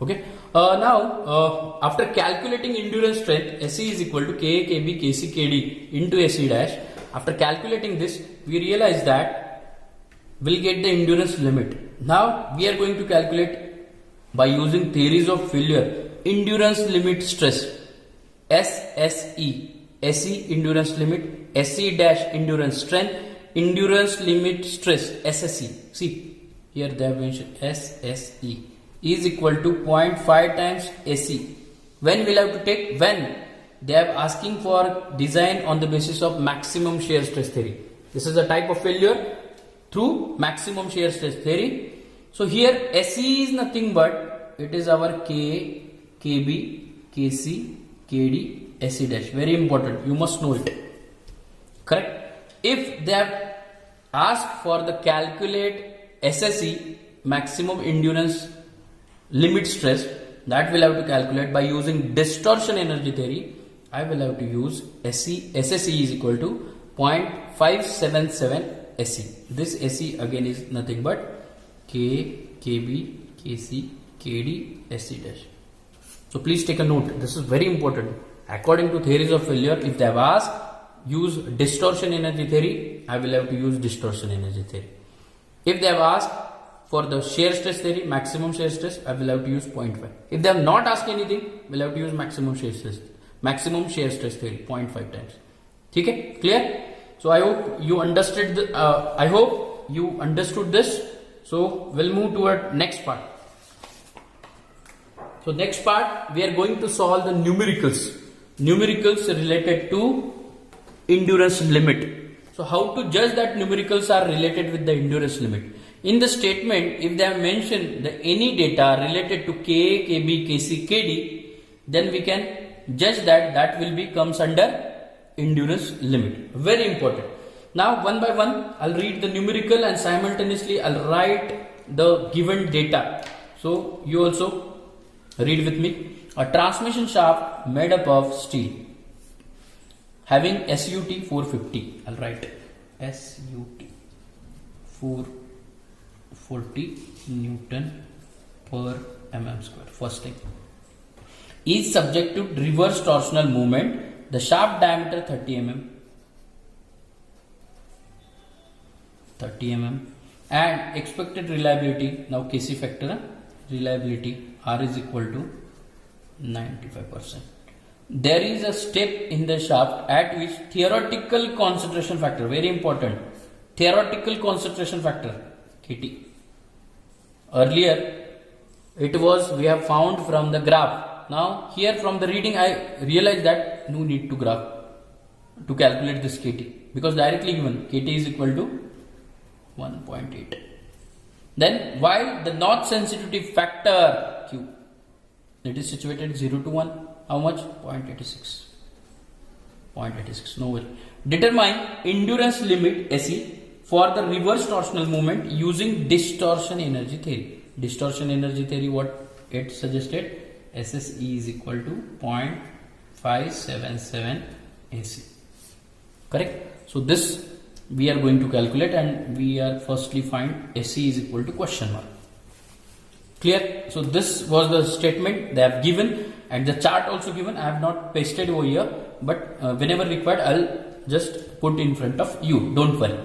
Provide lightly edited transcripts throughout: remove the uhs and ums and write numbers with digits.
Okay. Now, after calculating endurance strength, SE is equal to Ka, Kb, Kc, Kd into SE dash. After calculating this, we realize that we'll get the endurance limit. Now, we are going to calculate by using theories of failure endurance limit stress. SSE. SE endurance limit, SE dash endurance strength, endurance limit stress, SSE. See, here they have mentioned SSE is equal to 0.5 times SE. When will I have to take? When they are asking for design on the basis of maximum shear stress theory. This is a type of failure through maximum shear stress theory. So here SE is nothing but it is our K, KB, KC, KD, SE dash. Very important. You must know it. Correct? If they have asked for the calculate SSE, maximum endurance limit stress, that will have to calculate by using distortion energy theory. I will have to use SSE is equal to 0.577 SE. This SE again is nothing but K, KB, KC, KD, SE dash. So please take a note. This is very important. According to theories of failure, if they have asked use distortion energy theory, I will have to use distortion energy theory. If they have asked for the shear stress theory, maximum shear stress, I will have to use 0.5. If they have not asked anything, we'll have to use maximum shear stress theory 0.5 times. Okay, clear? So I hope you understood this. So we'll move toward next part. So next part we are going to solve the numericals related to endurance limit. So how to judge that numericals are related with the endurance limit? In the statement, if they have mentioned any data related to K, KB, KC, KD, then we can judge that will be comes under endurance limit. Very important. Now one by one I'll read the numerical and simultaneously I'll write the given data. So you also read with me. A transmission shaft made up of steel having SUT 450. I'll write SUT 440 Newton per mm square. First thing is subject to reverse torsional movement. The shaft diameter 30 mm and expected reliability. Now KC factor reliability R is equal to 95%. There is a step in the shaft at which theoretical concentration factor, very important, theoretical concentration factor KT. Earlier it was we have found from the graph. Now here from the reading I realized that no need to graph to calculate this KT because directly given KT is equal to 1.8. Then while the north sensitivity factor Q, it is situated 0 to 1, how much? 0.86. 0.86, no worry. Determine endurance limit SE for the reverse torsional movement using distortion energy theory. Distortion energy theory, what it suggested? SSE is equal to 0.577 AC. Correct? So this we are going to calculate and we are firstly find SE is equal to question mark. Clear? So this was the statement they have given and the chart also given. I have not pasted over here, but whenever required I'll just put in front of you. Don't worry.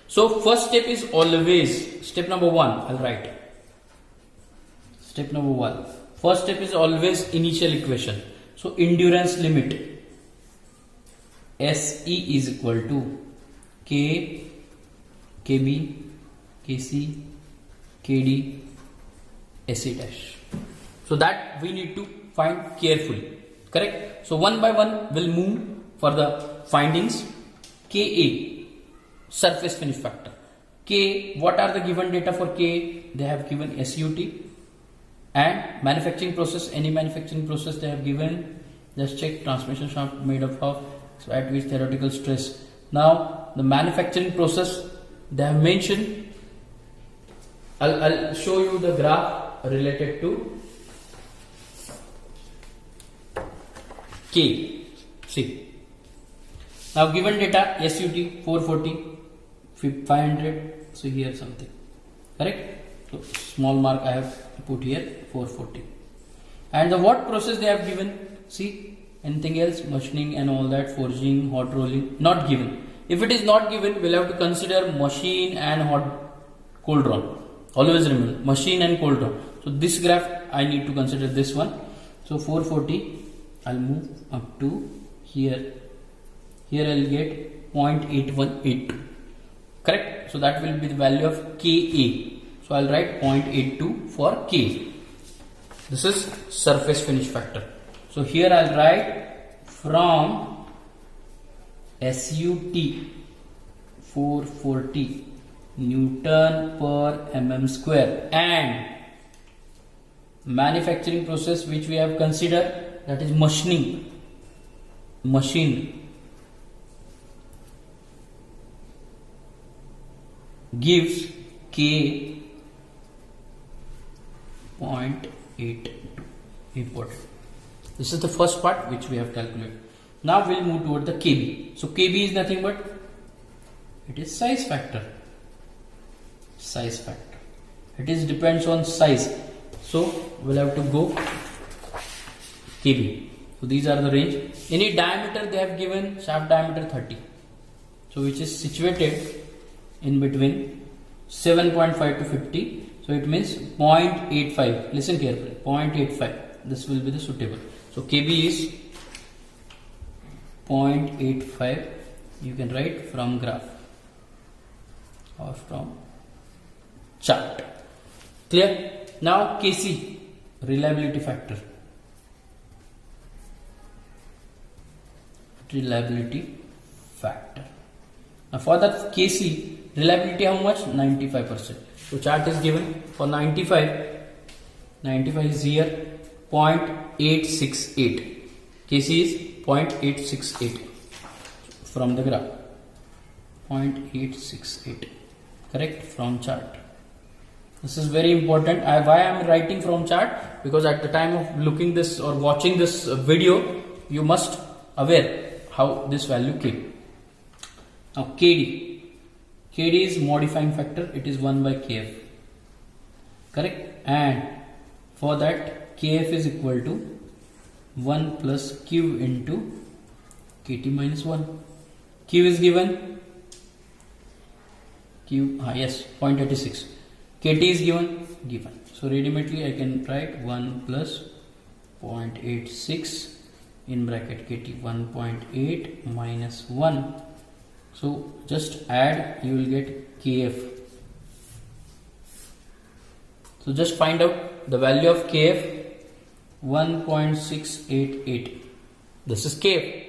So first step is always step number 1. I'll write step number 1. First step is always initial equation. So endurance limit SE is equal to K, KB, KC, KD, SE dash. So that we need to find carefully. Correct? So one by one we'll move for the findings. KA, surface finish factor. K, what are the given data for K? They have given SUT and manufacturing process, any manufacturing process they have given. Just check transmission shaft made up of, so at which theoretical stress. Now the manufacturing process they have mentioned. I'll show you the graph related to K. See. Now given data SUT 440, 500. So here something. Correct? So small mark I have put here 440. And the what process they have given? See, anything else? Machining and all that, forging, hot rolling, not given. If it is not given, we'll have to consider machine and cold drawn. Always remember, machine and cold drawn. So this graph, I need to consider this one. So 440, I'll move up to here. Here I'll get 0.8182. Correct? So that will be the value of Ka. So I'll write 0.82 for K. This is surface finish factor. So here I'll write from SUT 440 Newton per mm square and manufacturing process which we have considered, that is machining. Machine gives K 0.82. Important. This is the first part which we have calculated. Now we'll move toward the KB. So KB is nothing but it is size factor. Size factor. It is depends on size. So we'll have to go KB. So these are the range. Any diameter they have given, shaft diameter 30. So which is situated in between 7.5 to 50. So it means 0.85. Listen carefully. 0.85. This will be the suitable. So KB is 0.85. You can write from graph or from chart. Clear? Now KC, reliability factor. Reliability factor. Now for that KC, reliability how much? 95%. So chart is given for 95. 95 is here 0.868. KC is 0.868 from the graph. 0.868. Correct? From chart. This is very important. Why I am writing from chart? Because at the time of looking this or watching this video, you must aware how this value came. Now KD. KD is modifying factor. It is 1 by KF. Correct? And for that KF is equal to 1 plus Q into KT minus 1. Q is given. Yes, 0.86. KT is given. So ready-madely I can write 1 plus 0.86 in bracket KT 1.8 minus 1. So just add, you will get KF. So just find out the value of KF 1.688. This is KF,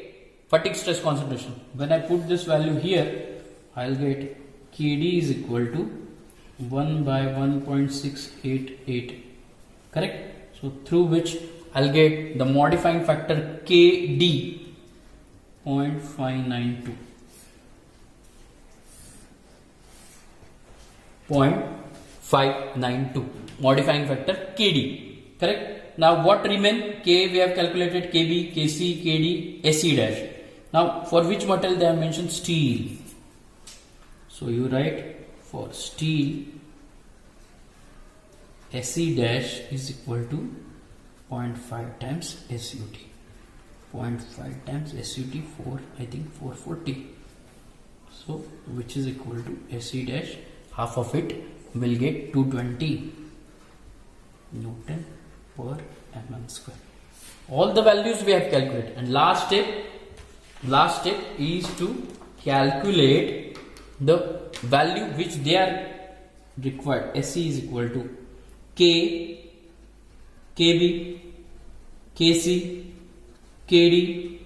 fatigue stress concentration. When I put this value here, I'll get KD is equal to 1 by 1.688. Correct? So through which I'll get the modifying factor KD 0.592. 0.592 modifying factor KD. Correct? Now what remain? K we have calculated KB, KC, KD, SE dash. Now for which metal they have mentioned? Steel. So you write for steel SE dash is equal to 0.5 times SUT. 0.5 times SUT for I think 440. So which is equal to SE dash, half of it will get 220 Newton per mm square. All the values we have calculated, and last step is to calculate the value which they are required. SE is equal to K, KB, KC, KD,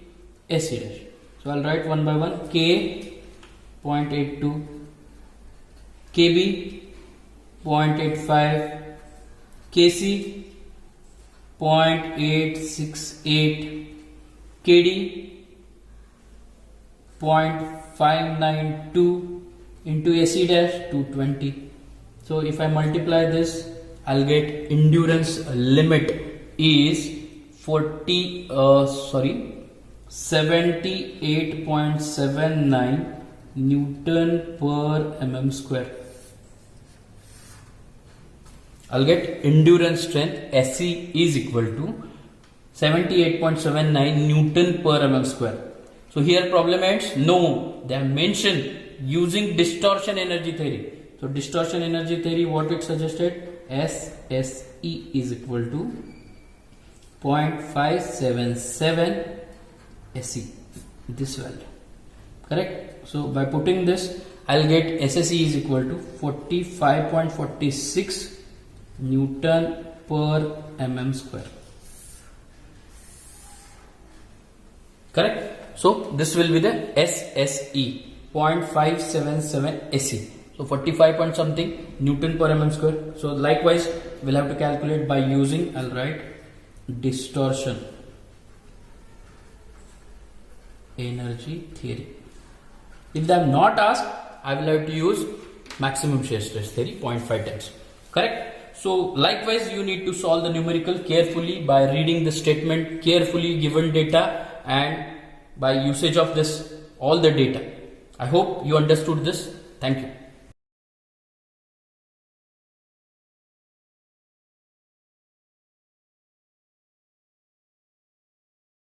SE dash. So I'll write one by one. K 0.82, KB 0.85, KC 0.868, KD 0.592 into SE dash 220. So if I multiply this, I'll get endurance limit is 78.79 Newton per mm square. I'll get endurance strength SE is equal to 78.79 Newton per mm square. So here problem ends? No, they have mentioned using distortion energy theory. So distortion energy theory, what it suggested? SSE is equal to 0.577 SE, this value, correct? So by putting this, I'll get SSE is equal to 45.46 Newton per mm square, correct? So this will be the SSE, 0.577 SE. So 45 point something Newton per mm square. So likewise, we'll have to calculate by using, I'll write distortion energy theory. If they have not asked, I will have to use maximum shear stress theory, 0.5 times, correct? So likewise, you need to solve the numerical carefully by reading the statement, carefully given data, and by usage of this all the data. I hope you understood this. Thank you.